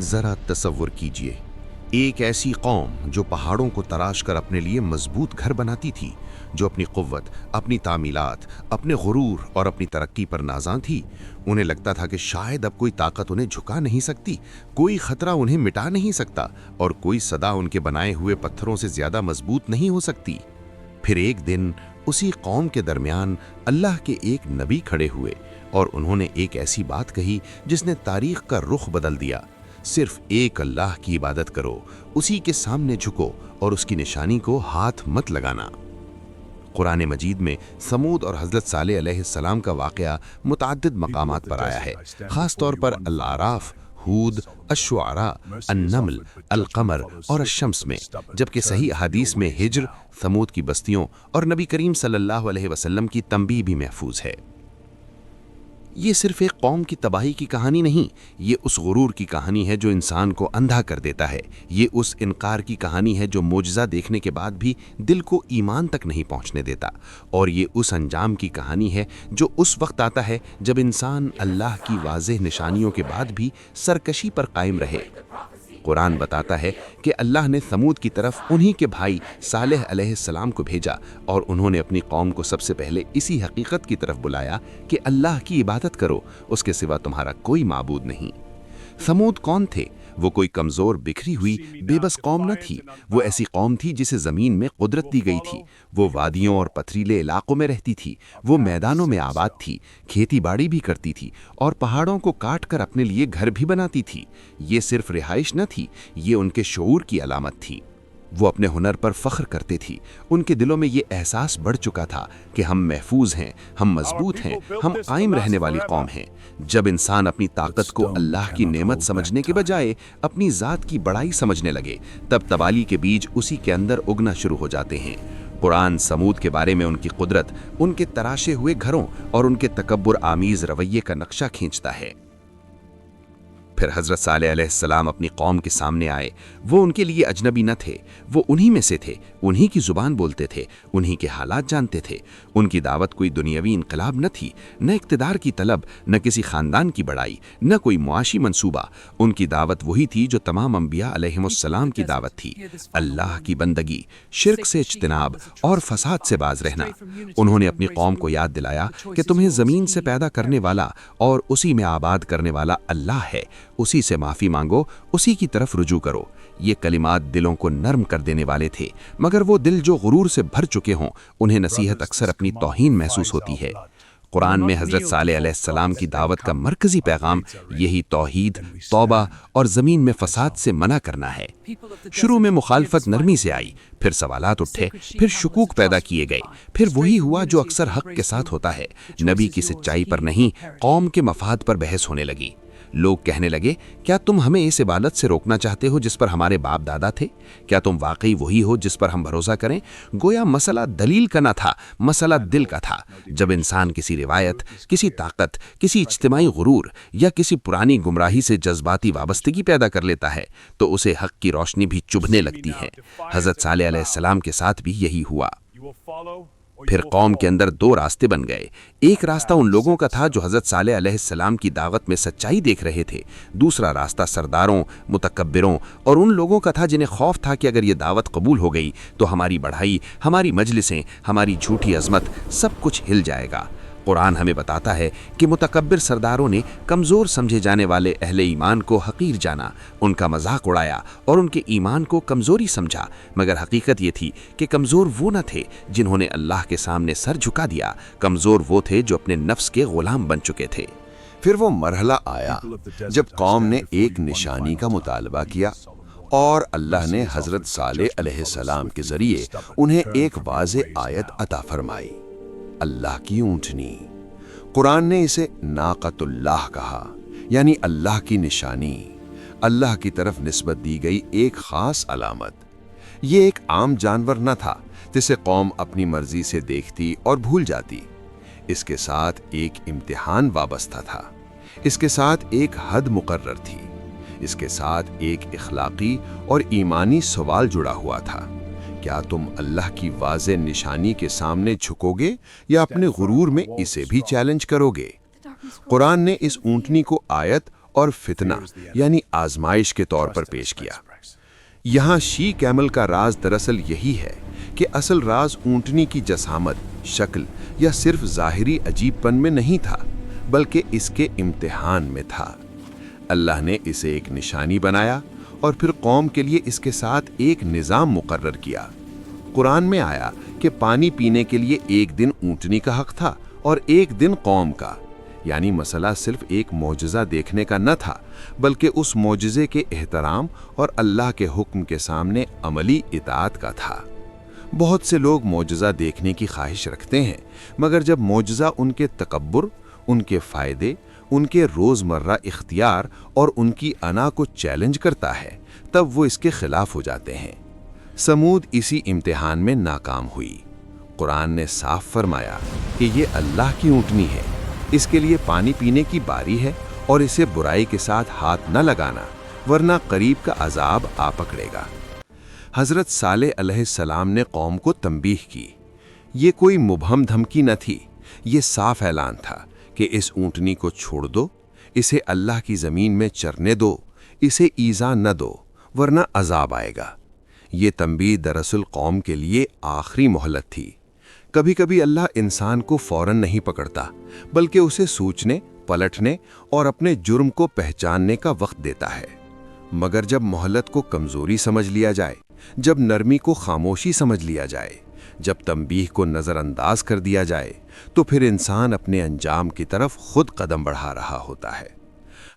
ذرا تصور کیجئے، ایک ایسی قوم جو پہاڑوں کو تراش کر اپنے لیے مضبوط گھر بناتی تھی، جو اپنی قوت، اپنی تعمیلات، اپنے غرور اور اپنی ترقی پر نازاں تھی۔ انہیں لگتا تھا کہ شاید اب کوئی طاقت انہیں جھکا نہیں سکتی، کوئی خطرہ انہیں مٹا نہیں سکتا اور کوئی صدا ان کے بنائے ہوئے پتھروں سے زیادہ مضبوط نہیں ہو سکتی۔ پھر ایک دن اسی قوم کے درمیان اللہ کے ایک نبی کھڑے ہوئے اور انہوں نے ایک ایسی بات کہی جس نے تاریخ کا رخ بدل دیا۔ صرف ایک اللہ کی عبادت کرو، اسی کے سامنے جھکو اور اس کی نشانی کو ہاتھ مت لگانا۔ قرآن مجید میں سمود اور حضرت صالح علیہ السلام کا واقعہ متعدد مقامات پر آیا ہے، خاص طور پر الاعراف، ہود، الشعراء، النمل، القمر اور الشمس میں، جبکہ صحیح احادیث میں ہجر، ثمود کی بستیوں اور نبی کریم صلی اللہ علیہ وسلم کی تنبیہ بھی محفوظ ہے۔ یہ صرف ایک قوم کی تباہی کی کہانی نہیں، یہ اس غرور کی کہانی ہے جو انسان کو اندھا کر دیتا ہے۔ یہ اس انکار کی کہانی ہے جو معجزہ دیکھنے کے بعد بھی دل کو ایمان تک نہیں پہنچنے دیتا، اور یہ اس انجام کی کہانی ہے جو اس وقت آتا ہے جب انسان اللہ کی واضح نشانیوں کے بعد بھی سرکشی پر قائم رہے۔ قرآن بتاتا ہے کہ اللہ نے ثمود کی طرف انہی کے بھائی صالح علیہ السلام کو بھیجا اور انہوں نے اپنی قوم کو سب سے پہلے اسی حقیقت کی طرف بلایا کہ اللہ کی عبادت کرو، اس کے سوا تمہارا کوئی معبود نہیں۔ ثمود کون تھے؟ وہ کوئی کمزور، بکھری ہوئی، بے بس قوم نہ تھی۔ وہ ایسی قوم تھی جسے زمین میں قدرت دی گئی تھی۔ وہ وادیوں اور پتھریلے علاقوں میں رہتی تھی، وہ میدانوں میں آباد تھی، کھیتی باڑی بھی کرتی تھی اور پہاڑوں کو کاٹ کر اپنے لیے گھر بھی بناتی تھی۔ یہ صرف رہائش نہ تھی، یہ ان کے شعور کی علامت تھی۔ وہ اپنے ہنر پر فخر کرتے تھی، ان کے دلوں میں یہ احساس بڑھ چکا تھا کہ ہم محفوظ ہیں، ہم مضبوط ہیں، ہم قائم رہنے والی قوم ہیں۔ جب انسان اپنی طاقت کو اللہ کی نعمت سمجھنے کے بجائے اپنی ذات کی بڑائی سمجھنے لگے، تب تباہی کے بیج اسی کے اندر اگنا شروع ہو جاتے ہیں۔ قرآن سمود کے بارے میں ان کی قدرت، ان کے تراشے ہوئے گھروں اور ان کے تکبر آمیز رویے کا نقشہ کھینچتا ہے۔ پھر حضرت صالح علیہ السلام اپنی قوم کے سامنے آئے۔ وہ ان کے لیے اجنبی نہ تھے، وہ انہی میں سے تھے، انہی کی زبان بولتے تھے، انہی کے حالات جانتے تھے۔ ان کی دعوت کوئی دنیاوی انقلاب نہ تھی، نہ اقتدار کی طلب، نہ کسی خاندان کی بڑائی، نہ کوئی معاشی منصوبہ۔ ان کی دعوت وہی تھی جو تمام انبیاء علیہم السلام کی دعوت تھی، اللہ کی بندگی، شرک سے اجتناب اور فساد سے باز رہنا۔ انہوں نے اپنی قوم کو یاد دلایا کہ تمہیں زمین سے پیدا کرنے والا اور اسی میں آباد کرنے والا اللہ ہے، اسی سے معافی مانگو، اسی کی طرف رجوع کرو۔ یہ کلمات دلوں کو نرم کر دینے والے تھے، مگر وہ دل جو غرور سے بھر چکے ہوں انہیں نصیحت اکثر اپنی توہین محسوس ہوتی ہے۔ قرآن میں حضرت صالح علیہ السلام کی دعوت کا مرکزی پیغام یہی توحید، توبہ اور زمین میں فساد سے منع کرنا ہے۔ شروع میں مخالفت نرمی سے آئی، پھر سوالات اٹھے، پھر شکوک پیدا کیے گئے، پھر وہی ہوا جو اکثر حق کے ساتھ ہوتا ہے، نبی کی سچائی پر نہیں، قوم کے مفاد پر بحث ہونے لگی۔ لوگ کہنے لگے، کیا تم ہمیں اس عبادت سے روکنا چاہتے ہو جس پر ہمارے باپ دادا تھے؟ کیا تم واقعی وہی ہو جس پر ہم بھروسہ کریں؟ گویا مسئلہ دلیل کا نہ تھا، مسئلہ دل کا تھا۔ جب انسان کسی روایت، کسی طاقت، کسی اجتماعی غرور یا کسی پرانی گمراہی سے جذباتی وابستگی پیدا کر لیتا ہے تو اسے حق کی روشنی بھی چبھنے لگتی ہے۔ حضرت صالح علیہ السلام کے ساتھ بھی یہی ہوا۔ پھر قوم کے اندر دو راستے بن گئے۔ ایک راستہ ان لوگوں کا تھا جو حضرت صالح علیہ السلام کی دعوت میں سچائی دیکھ رہے تھے، دوسرا راستہ سرداروں، متکبروں اور ان لوگوں کا تھا جنہیں خوف تھا کہ اگر یہ دعوت قبول ہو گئی تو ہماری بڑھائی، ہماری مجلسیں، ہماری جھوٹی عظمت، سب کچھ ہل جائے گا۔ قرآن ہمیں بتاتا ہے کہ متکبر سرداروں نے کمزور سمجھے جانے والے اہل ایمان کو حقیر جانا، ان کا مذاق اڑایا اور ان کے ایمان کو کمزوری سمجھا، مگر حقیقت یہ تھی کہ کمزور وہ نہ تھے جنہوں نے اللہ کے سامنے سر جھکا دیا، کمزور وہ تھے جو اپنے نفس کے غلام بن چکے تھے۔ پھر وہ مرحلہ آیا جب قوم نے ایک نشانی کا مطالبہ کیا اور اللہ نے حضرت صالح علیہ السلام کے ذریعے انہیں ایک واضح آیت عطا فرمائی، اللہ کی اونٹنی۔ قرآن نے اسے ناقۃ اللہ کہا، یعنی اللہ کی نشانی، اللہ کی طرف نسبت دی گئی ایک خاص علامت۔ یہ ایک عام جانور نہ تھا جسے قوم اپنی مرضی سے دیکھتی اور بھول جاتی۔ اس کے ساتھ ایک امتحان وابستہ تھا، اس کے ساتھ ایک حد مقرر تھی، اس کے ساتھ ایک اخلاقی اور ایمانی سوال جڑا ہوا تھا۔ کیا تم اللہ کی واضح نشانی کے سامنے جھکو گے یا اپنے غرور میں اسے بھی چیلنج کرو گے؟ قرآن نے اس اونٹنی کو آیت اور فتنہ یعنی آزمائش کے طور پر پیش کیا۔ یہاں شی کیمل کا راز دراصل یہی ہے کہ اصل راز اونٹنی کی جسامت، شکل یا صرف ظاہری عجیب پن میں نہیں تھا، بلکہ اس کے امتحان میں تھا۔ اللہ نے اسے ایک نشانی بنایا اور پھر قوم کے لیے اس کے ساتھ ایک نظام مقرر کیا۔ قرآن میں آیا کہ پانی پینے کے لیے ایک دن اونٹنی کا حق تھا اور ایک دن قوم کا، یعنی مسئلہ صرف ایک معجزہ دیکھنے کا نہ تھا، بلکہ اس معجزے کے احترام اور اللہ کے حکم کے سامنے عملی اطاعت کا تھا۔ بہت سے لوگ معجزہ دیکھنے کی خواہش رکھتے ہیں، مگر جب معجزہ ان کے تکبر، ان کے فائدے، ان کے روزمرہ اختیار اور ان کی انا کو چیلنج کرتا ہے، تب وہ اس کے خلاف ہو جاتے ہیں۔ سمود اسی امتحان میں ناکام ہوئی۔ قرآن نے صاف فرمایا کہ یہ اللہ کی اونٹنی ہے، اس کے لیے پانی پینے کی باری ہے اور اسے برائی کے ساتھ ہاتھ نہ لگانا، ورنہ قریب کا عذاب آ پکڑے گا۔ حضرت صالح علیہ السلام نے قوم کو تنبیہ کی۔ یہ کوئی مبہم دھمکی نہ تھی، یہ صاف اعلان تھا کہ اس اونٹنی کو چھوڑ دو، اسے اللہ کی زمین میں چرنے دو، اسے ایذا نہ دو، ورنہ عذاب آئے گا۔ یہ تنبیہ دراصل قوم کے لیے آخری مہلت تھی۔ کبھی کبھی اللہ انسان کو فوراً نہیں پکڑتا، بلکہ اسے سوچنے، پلٹنے اور اپنے جرم کو پہچاننے کا وقت دیتا ہے۔ مگر جب مہلت کو کمزوری سمجھ لیا جائے، جب نرمی کو خاموشی سمجھ لیا جائے، جب تنبیہ کو نظر انداز کر دیا جائے، تو پھر انسان اپنے انجام کی طرف خود قدم بڑھا رہا ہوتا ہے۔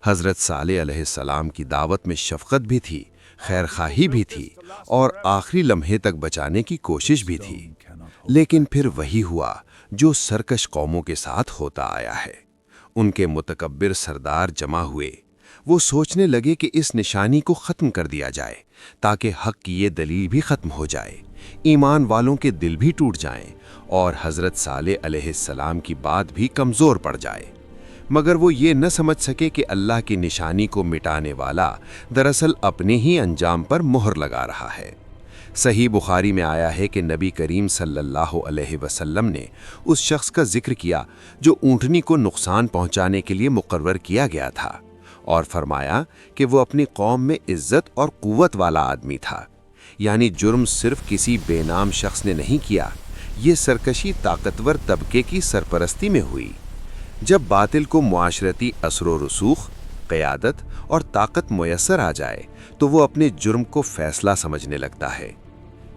حضرت صالح علیہ السلام کی دعوت میں شفقت بھی تھی، خیر خواہی بھی تھی اور آخری لمحے تک بچانے کی کوشش بھی تھی، لیکن پھر وہی ہوا جو سرکش قوموں کے ساتھ ہوتا آیا ہے۔ ان کے متکبر سردار جمع ہوئے، وہ سوچنے لگے کہ اس نشانی کو ختم کر دیا جائے تاکہ حق کی یہ دلیل بھی ختم ہو جائے، ایمان والوں کے دل بھی ٹوٹ جائیں اور حضرت صالح علیہ السلام کی بات بھی کمزور پڑ جائے۔ مگر وہ یہ نہ سمجھ سکے کہ اللہ کی نشانی کو مٹانے والا دراصل اپنے ہی انجام پر مہر لگا رہا ہے۔ صحیح بخاری میں آیا ہے کہ نبی کریم صلی اللہ علیہ وسلم نے اس شخص کا ذکر کیا جو اونٹنی کو نقصان پہنچانے کے لیے مقرر کیا گیا تھا، اور فرمایا کہ وہ اپنی قوم میں عزت اور قوت والا آدمی تھا۔ یعنی جرم صرف کسی بے نام شخص نے نہیں کیا، یہ سرکشی طاقتور طبقے کی سرپرستی میں ہوئی۔ جب باطل کو معاشرتی اثر و رسوخ، قیادت اور طاقت میسر آ جائے تو وہ اپنے جرم کو فیصلہ سمجھنے لگتا ہے۔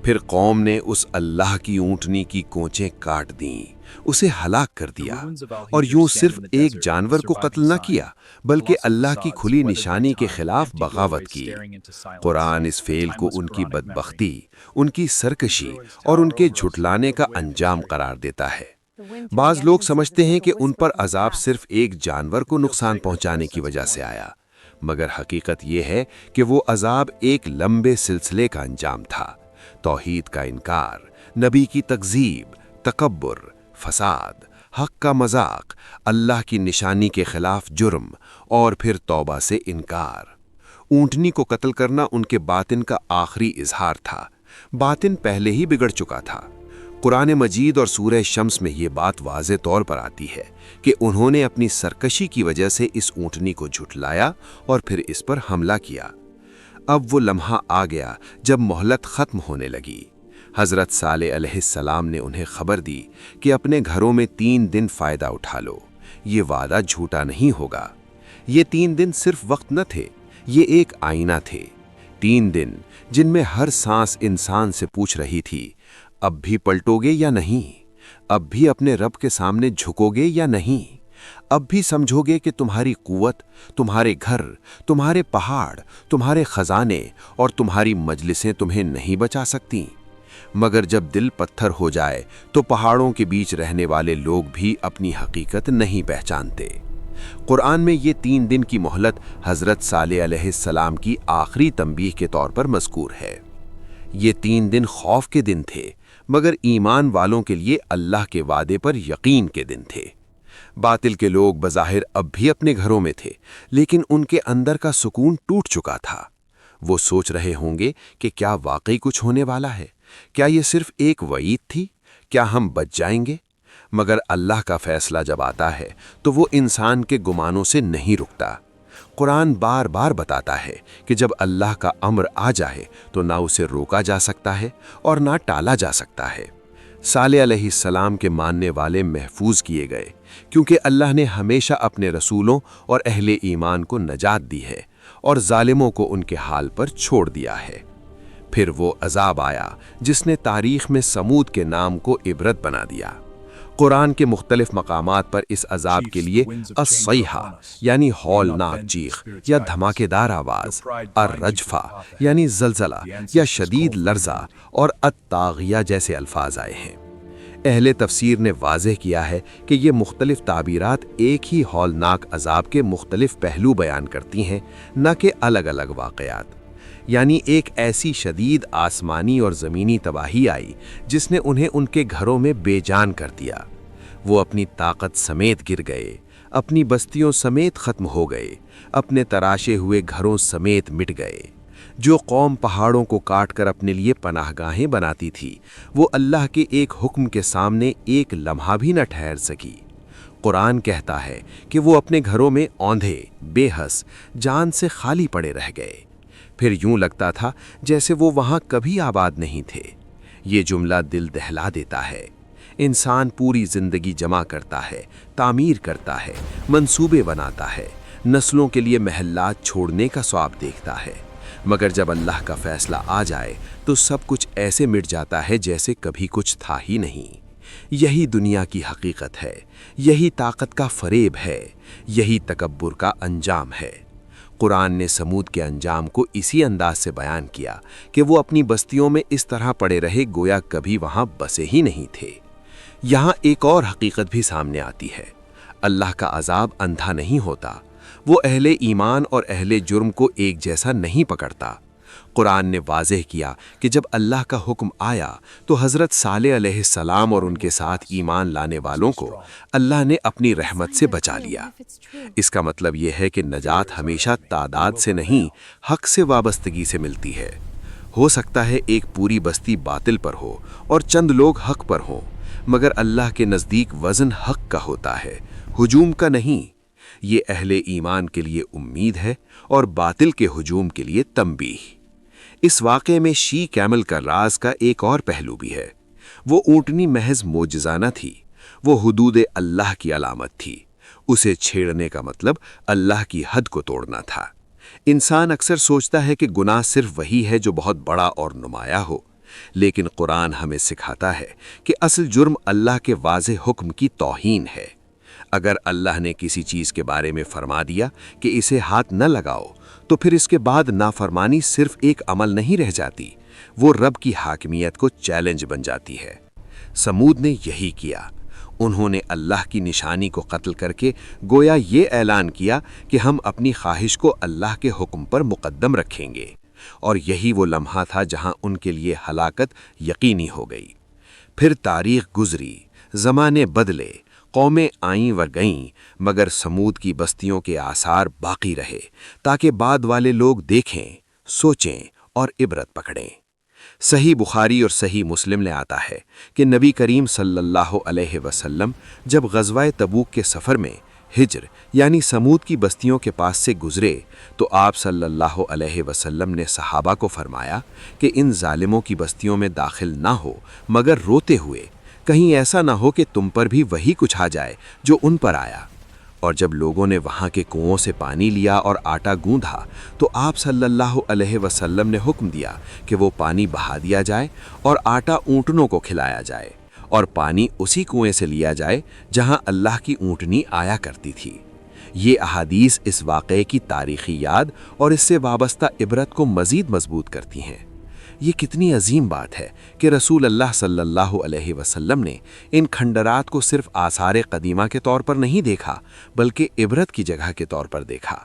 پھر قوم نے اس اللہ کی اونٹنی کی کونچیں کاٹ دیں، اسے ہلاک کر دیا، اور یوں صرف ایک جانور کو قتل نہ کیا بلکہ اللہ کی کھلی نشانی کے خلاف بغاوت کی۔ قرآن اس فعل کو ان کی بدبختی، ان کی سرکشی اور ان کے جھٹلانے کا انجام قرار دیتا ہے۔ بعض لوگ سمجھتے ہیں کہ ان پر عذاب صرف ایک جانور کو نقصان پہنچانے کی وجہ سے آیا، مگر حقیقت یہ ہے کہ وہ عذاب ایک لمبے سلسلے کا انجام تھا۔ توحید کا انکار، نبی کی تکذیب، تکبر، فساد، حق کا مذاق، اللہ کی نشانی کے خلاف جرم، اور پھر توبہ سے انکار۔ اونٹنی کو قتل کرنا ان کے باطن کا آخری اظہار تھا۔ باطن پہلے ہی بگڑ چکا تھا۔ قرآن مجید اور سورہ شمس میں یہ بات واضح طور پر آتی ہے کہ انہوں نے اپنی سرکشی کی وجہ سے اس اونٹنی کو جھٹلایا اور پھر اس پر حملہ کیا۔ اب وہ لمحہ آ گیا جب مہلت ختم ہونے لگی۔ حضرت صالح علیہ السلام نے انہیں خبر دی کہ اپنے گھروں میں 3 دن فائدہ اٹھا لو، یہ وعدہ جھوٹا نہیں ہوگا۔ یہ 3 دن صرف وقت نہ تھے، یہ ایک آئینہ تھے۔ 3 دن جن میں ہر سانس انسان سے پوچھ رہی تھی، اب بھی پلٹو گے یا نہیں؟ اب بھی اپنے رب کے سامنے جھکو گے یا نہیں؟ اب بھی سمجھو گے کہ تمہاری قوت، تمہارے گھر، تمہارے پہاڑ، تمہارے خزانے اور تمہاری مجلسیں تمہیں نہیں بچا سکتی؟ مگر جب دل پتھر ہو جائے تو پہاڑوں کے بیچ رہنے والے لوگ بھی اپنی حقیقت نہیں پہچانتے۔ قرآن میں یہ 3 دن کی مہلت حضرت صالح علیہ السلام کی آخری تنبیہ کے طور پر مذکور ہے۔ یہ 3 دن خوف کے دن تھے، مگر ایمان والوں کے لیے اللہ کے وعدے پر یقین کے دن تھے۔ باطل کے لوگ بظاہر اب بھی اپنے گھروں میں تھے، لیکن ان کے اندر کا سکون ٹوٹ چکا تھا۔ وہ سوچ رہے ہوں گے کہ کیا واقعی کچھ ہونے والا ہے؟ کیا یہ صرف ایک وعید تھی؟ کیا ہم بچ جائیں گے؟ مگر اللہ کا فیصلہ جب آتا ہے تو وہ انسان کے گمانوں سے نہیں رکتا۔ قرآن بار بار بتاتا ہے کہ جب اللہ کا امر آ جائے تو نہ اسے روکا جا سکتا ہے اور نہ ٹالا جا سکتا ہے۔ صالح علیہ السلام کے ماننے والے محفوظ کیے گئے کیونکہ اللہ نے ہمیشہ اپنے رسولوں اور اہل ایمان کو نجات دی ہے اور ظالموں کو ان کے حال پر چھوڑ دیا ہے۔ پھر وہ عذاب آیا جس نے تاریخ میں سمود کے نام کو عبرت بنا دیا۔ قرآن کے مختلف مقامات پر اس عذاب کے لیے الصیحہ یعنی ہولناک چیخ یا دھماکے دار آواز، الرجفہ یعنی زلزلہ یا شدید لرزہ اور الطاغیہ جیسے الفاظ آئے ہیں۔ اہل تفسیر نے واضح کیا ہے کہ یہ مختلف تعبیرات ایک ہی ہولناک عذاب کے مختلف پہلو بیان کرتی ہیں، نہ کہ الگ الگ واقعات۔ یعنی ایک ایسی شدید آسمانی اور زمینی تباہی آئی جس نے انہیں ان کے گھروں میں بے جان کر دیا۔ وہ اپنی طاقت سمیت گر گئے، اپنی بستیوں سمیت ختم ہو گئے، اپنے تراشے ہوئے گھروں سمیت مٹ گئے۔ جو قوم پہاڑوں کو کاٹ کر اپنے لیے پناہ گاہیں بناتی تھی، وہ اللہ کے ایک حکم کے سامنے ایک لمحہ بھی نہ ٹھہر سکی۔ قرآن کہتا ہے کہ وہ اپنے گھروں میں اوندھے، بے حس، جان سے خالی پڑے رہ گئے۔ پھر یوں لگتا تھا جیسے وہ وہاں کبھی آباد نہیں تھے۔ یہ جملہ دل دہلا دیتا ہے۔ انسان پوری زندگی جمع کرتا ہے، تعمیر کرتا ہے، منصوبے بناتا ہے، نسلوں کے لیے محلات چھوڑنے کا ثواب دیکھتا ہے، مگر جب اللہ کا فیصلہ آ جائے تو سب کچھ ایسے مٹ جاتا ہے جیسے کبھی کچھ تھا ہی نہیں۔ یہی دنیا کی حقیقت ہے، یہی طاقت کا فریب ہے، یہی تکبر کا انجام ہے۔ قرآن نے سمود کے انجام کو اسی انداز سے بیان کیا کہ وہ اپنی بستیوں میں اس طرح پڑے رہے گویا کبھی وہاں بسے ہی نہیں تھے۔ یہاں ایک اور حقیقت بھی سامنے آتی ہے۔ اللہ کا عذاب اندھا نہیں ہوتا، وہ اہل ایمان اور اہل جرم کو ایک جیسا نہیں پکڑتا۔ قرآن نے واضح کیا کہ جب اللہ کا حکم آیا تو حضرت صالح علیہ السلام اور ان کے ساتھ ایمان لانے والوں کو اللہ نے اپنی رحمت سے بچا لیا۔ اس کا مطلب یہ ہے کہ نجات ہمیشہ تعداد سے نہیں، حق سے وابستگی سے ملتی ہے۔ ہو سکتا ہے ایک پوری بستی باطل پر ہو اور چند لوگ حق پر ہوں، مگر اللہ کے نزدیک وزن حق کا ہوتا ہے، ہجوم کا نہیں۔ یہ اہل ایمان کے لیے امید ہے اور باطل کے ہجوم کے لیے تنبیہ۔ اس واقعے میں شی کیمل کا راز کا ایک اور پہلو بھی ہے۔ وہ اونٹنی محض معجزانہ تھی، وہ حدود اللہ کی علامت تھی۔ اسے چھیڑنے کا مطلب اللہ کی حد کو توڑنا تھا۔ انسان اکثر سوچتا ہے کہ گناہ صرف وہی ہے جو بہت بڑا اور نمایاں ہو، لیکن قرآن ہمیں سکھاتا ہے کہ اصل جرم اللہ کے واضح حکم کی توہین ہے۔ اگر اللہ نے کسی چیز کے بارے میں فرما دیا کہ اسے ہاتھ نہ لگاؤ، تو پھر اس کے بعد نافرمانی صرف ایک عمل نہیں رہ جاتی، وہ رب کی حاکمیت کو چیلنج بن جاتی ہے۔ سمود نے یہی کیا۔ انہوں نے اللہ کی نشانی کو قتل کر کے گویا یہ اعلان کیا کہ ہم اپنی خواہش کو اللہ کے حکم پر مقدم رکھیں گے، اور یہی وہ لمحہ تھا جہاں ان کے لیے ہلاکت یقینی ہو گئی۔ پھر تاریخ گزری، زمانے بدلے، قومیں آئیں و گئیں، مگر سمود کی بستیوں کے آثار باقی رہے تاکہ بعد والے لوگ دیکھیں، سوچیں اور عبرت پکڑیں۔ صحیح بخاری اور صحیح مسلم میں آتا ہے کہ نبی کریم صلی اللہ علیہ وسلم جب غزوہ تبوک کے سفر میں ہجر یعنی سمود کی بستیوں کے پاس سے گزرے تو آپ صلی اللہ علیہ وسلم نے صحابہ کو فرمایا کہ ان ظالموں کی بستیوں میں داخل نہ ہو مگر روتے ہوئے، کہیں ایسا نہ ہو کہ تم پر بھی وہی کچھ آ جائے جو ان پر آیا۔ اور جب لوگوں نے وہاں کے کنووں سے پانی لیا اور آٹا گوندھا تو آپ صلی اللہ علیہ وسلم نے حکم دیا کہ وہ پانی بہا دیا جائے اور آٹا اونٹنوں کو کھلایا جائے، اور پانی اسی کنویں سے لیا جائے جہاں اللہ کی اونٹنی آیا کرتی تھی۔ یہ احادیث اس واقعے کی تاریخی یاد اور اس سے وابستہ عبرت کو مزید مضبوط کرتی ہیں۔ یہ کتنی عظیم بات ہے کہ رسول اللہ صلی اللہ علیہ وسلم نے ان کھنڈرات کو صرف آثار قدیمہ کے طور پر نہیں دیکھا بلکہ عبرت کی جگہ کے طور پر دیکھا۔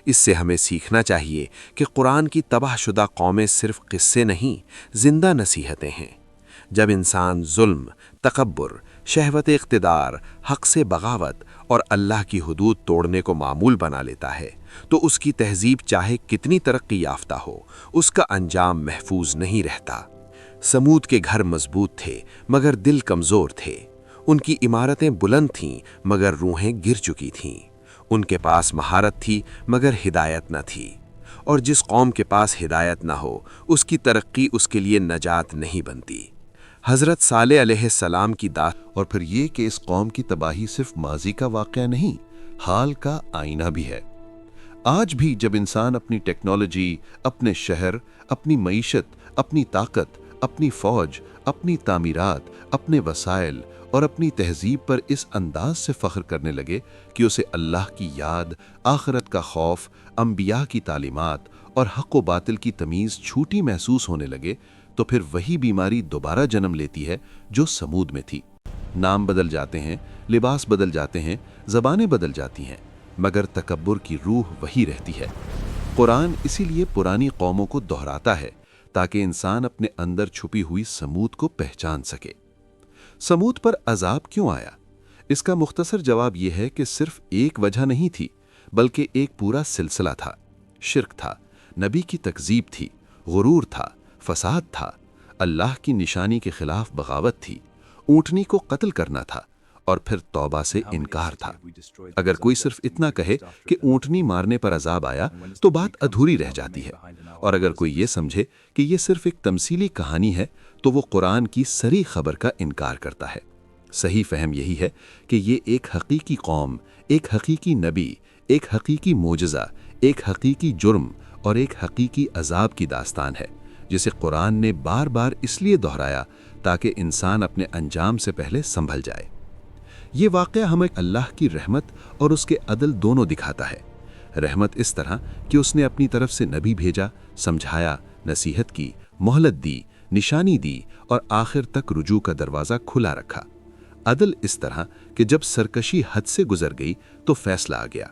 اس سے ہمیں سیکھنا چاہیے کہ قرآن کی تباہ شدہ قومیں صرف قصے نہیں، زندہ نصیحتیں ہیں۔ جب انسان ظلم، تکبر، شہوت اقتدار، حق سے بغاوت اور اللہ کی حدود توڑنے کو معمول بنا لیتا ہے تو اس کی تہذیب چاہے کتنی ترقی یافتہ ہو، اس کا انجام محفوظ نہیں رہتا۔ سمود کے گھر مضبوط تھے مگر دل کمزور تھے، ان کی عمارتیں بلند تھیں مگر روحیں گر چکی تھیں، ان کے پاس مہارت تھی مگر ہدایت نہ تھی، اور جس قوم کے پاس ہدایت نہ ہو اس کی ترقی اس کے لیے نجات نہیں بنتی۔ حضرت صالح علیہ السلام کی اور پھر یہ کہ اس قوم کی تباہی صرف ماضی کا واقعہ نہیں، حال کا آئینہ بھی ہے۔ آج بھی جب انسان اپنی ٹیکنالوجی، اپنے شہر، اپنی معیشت، اپنی طاقت، اپنی فوج، اپنی تعمیرات، اپنے وسائل اور اپنی تہذیب پر اس انداز سے فخر کرنے لگے کہ اسے اللہ کی یاد، آخرت کا خوف، انبیاء کی تعلیمات اور حق و باطل کی تمیز چھوٹی محسوس ہونے لگے، تو پھر وہی بیماری دوبارہ جنم لیتی ہے جو سمود میں تھی۔ نام بدل جاتے ہیں، لباس بدل جاتے ہیں، زبانیں بدل جاتی ہیں، مگر تکبر کی روح وہی رہتی ہے۔ قرآن اسی لیے پرانی قوموں کو دہراتا ہے تاکہ انسان اپنے اندر چھپی ہوئی سمود کو پہچان سکے۔ سمود پر عذاب کیوں آیا؟ اس کا مختصر جواب یہ ہے کہ صرف ایک وجہ نہیں تھی، بلکہ ایک پورا سلسلہ تھا۔ شرک تھا، نبی کی تکذیب تھی، غرور تھا، فساد تھا، اللہ کی نشانی کے خلاف بغاوت تھی، اونٹنی کو قتل کرنا تھا، اور پھر توبہ سے انکار تھا۔ اگر کوئی صرف اتنا کہے کہ اونٹنی مارنے پر عذاب آیا تو بات ادھوری رہ جاتی ہے، اور اگر کوئی یہ سمجھے کہ یہ صرف ایک تمثیلی کہانی ہے تو وہ قرآن کی صریح خبر کا انکار کرتا ہے۔ صحیح فہم یہی ہے کہ یہ ایک حقیقی قوم، ایک حقیقی نبی، ایک حقیقی معجزہ، ایک حقیقی جرم اور ایک حقیقی عذاب کی داستان ہے، جسے قرآن نے بار بار اس لیے دہرایا تاکہ انسان اپنے انجام سے پہلے سنبھل جائے۔ یہ واقعہ ہمیں اللہ کی رحمت اور اس کے عدل دونوں دکھاتا ہے۔ رحمت اس طرح کہ اس نے اپنی طرف سے نبی بھیجا، سمجھایا، نصیحت کی، مہلت دی، نشانی دی اور آخر تک رجوع کا دروازہ کھلا رکھا۔ عدل اس طرح کہ جب سرکشی حد سے گزر گئی تو فیصلہ آ گیا۔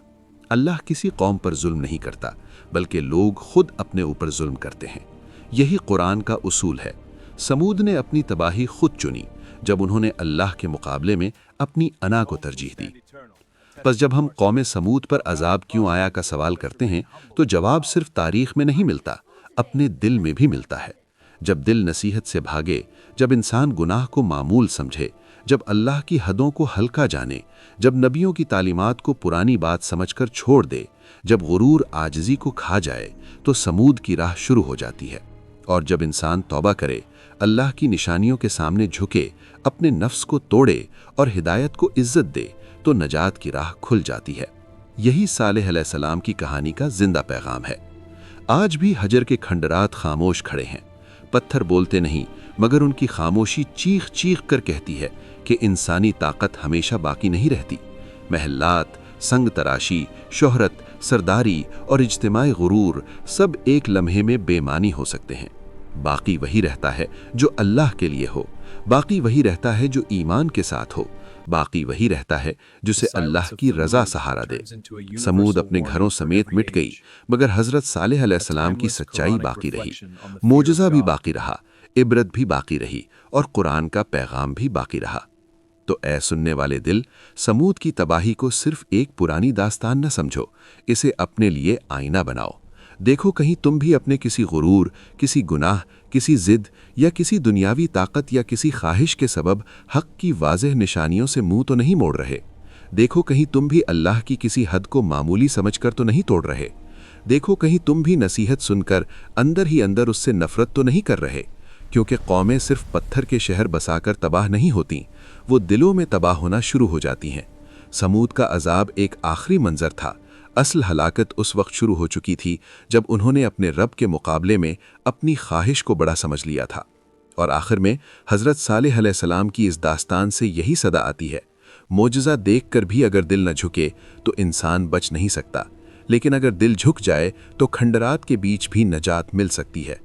اللہ کسی قوم پر ظلم نہیں کرتا، بلکہ لوگ خود اپنے اوپر ظلم کرتے ہیں۔ یہی قرآن کا اصول ہے۔ سمود نے اپنی تباہی خود چنی جب انہوں نے اللہ کے مقابلے میں اپنی انا کو ترجیح دی۔ پس جب ہم قوم سمود پر عذاب کیوں آیا کا سوال کرتے ہیں تو جواب صرف تاریخ میں نہیں ملتا، اپنے دل میں بھی ملتا ہے۔ جب دل نصیحت سے بھاگے، جب انسان گناہ کو معمول سمجھے، جب اللہ کی حدوں کو ہلکا جانے، جب نبیوں کی تعلیمات کو پرانی بات سمجھ کر چھوڑ دے، جب غرور عاجزی کو کھا جائے، تو سمود کی راہ شروع ہو جاتی ہے۔ اور جب انسان توبہ کرے، اللہ کی نشانیوں کے سامنے جھکے، اپنے نفس کو توڑے اور ہدایت کو عزت دے، تو نجات کی راہ کھل جاتی ہے۔ یہی صالح علیہ السلام کی کہانی کا زندہ پیغام ہے۔ آج بھی حجر کے کھنڈرات خاموش کھڑے ہیں۔ پتھر بولتے نہیں، مگر ان کی خاموشی چیخ چیخ کر کہتی ہے کہ انسانی طاقت ہمیشہ باقی نہیں رہتی۔ محلات، سنگ تراشی، شہرت، سرداری اور اجتماعی غرور سب ایک لمحے میں بے معنی ہو سکتے ہیں۔ باقی وہی رہتا ہے جو اللہ کے لیے ہو، باقی وہی رہتا ہے جو ایمان کے ساتھ ہو، باقی وہی رہتا ہے جسے اللہ کی رضا سہارا دے۔ سمود اپنے گھروں سمیت مٹ گئی، مگر حضرت صالح علیہ السلام کی سچائی باقی رہی، معجزہ بھی باقی رہا، عبرت بھی باقی رہی اور قرآن کا پیغام بھی باقی رہا۔ تو اے سننے والے دل، سمود کی تباہی کو صرف ایک پرانی داستان نہ سمجھو، اسے اپنے لیے آئینہ بناؤ۔ دیکھو کہیں تم بھی اپنے کسی غرور، کسی گناہ، کسی ضد یا کسی دنیاوی طاقت یا کسی خواہش کے سبب حق کی واضح نشانیوں سے منہ تو نہیں موڑ رہے۔ دیکھو کہیں تم بھی اللہ کی کسی حد کو معمولی سمجھ کر تو نہیں توڑ رہے۔ دیکھو کہیں تم بھی نصیحت سن کر اندر ہی اندر اس سے نفرت تو نہیں کر رہے، کیونکہ قومیں صرف پتھر کے شہر بسا کر تباہ نہیں ہوتیں، وہ دلوں میں تباہ ہونا شروع ہو جاتی ہیں۔ سمود کا عذاب ایک آخری منظر تھا، اصل ہلاکت اس وقت شروع ہو چکی تھی جب انہوں نے اپنے رب کے مقابلے میں اپنی خواہش کو بڑا سمجھ لیا تھا۔ اور آخر میں حضرت صالح علیہ السلام کی اس داستان سے یہی صدا آتی ہے، معجزہ دیکھ کر بھی اگر دل نہ جھکے تو انسان بچ نہیں سکتا، لیکن اگر دل جھک جائے تو کھنڈرات کے بیچ بھی نجات مل سکتی ہے۔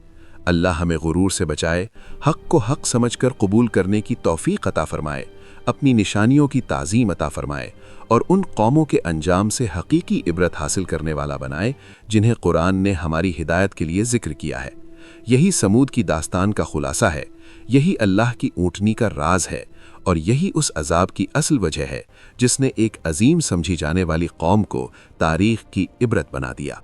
اللہ ہمیں غرور سے بچائے، حق کو حق سمجھ کر قبول کرنے کی توفیق عطا فرمائے، اپنی نشانیوں کی تعظیم عطا فرمائے اور ان قوموں کے انجام سے حقیقی عبرت حاصل کرنے والا بنائے جنہیں قرآن نے ہماری ہدایت کے لیے ذکر کیا ہے۔ یہی سمود کی داستان کا خلاصہ ہے، یہی اللہ کی اونٹنی کا راز ہے، اور یہی اس عذاب کی اصل وجہ ہے جس نے ایک عظیم سمجھی جانے والی قوم کو تاریخ کی عبرت بنا دیا۔